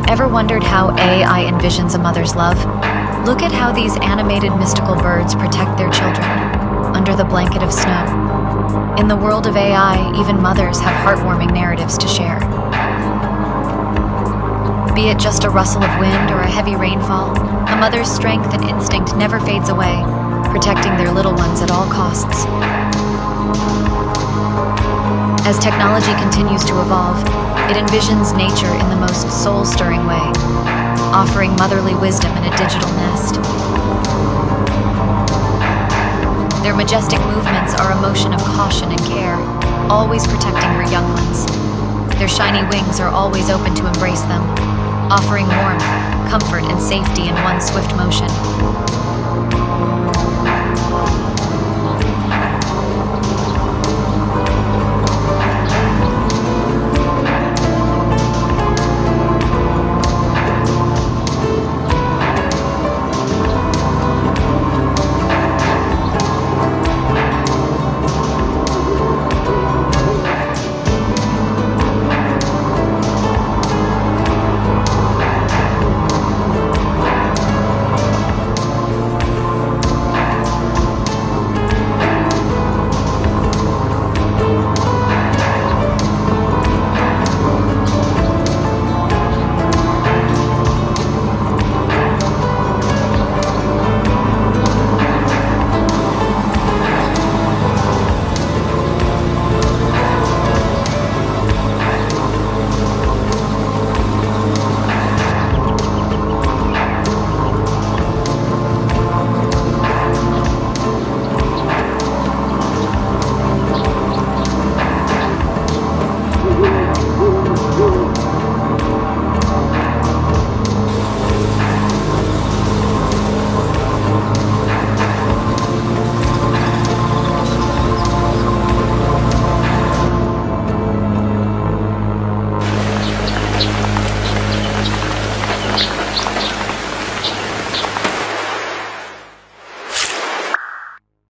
Ever wondered how AI envisions a mother's love? Look at how these animated mystical birds protect their children under the blanket of snow. In the world of AI, even mothers have heartwarming narratives to share. Be it just a rustle of wind or a heavy rainfall, a mother's strength and instinct never fades away, protecting their little ones at all costs. As technology continues to evolve, it envisions nature in the most soul-stirring way, offering motherly wisdom in a digital nest. Their majestic movements are a motion of caution and care, always protecting her young ones. Their shiny wings are always open to embrace them, offering warmth, comfort, and safety in one swift motion.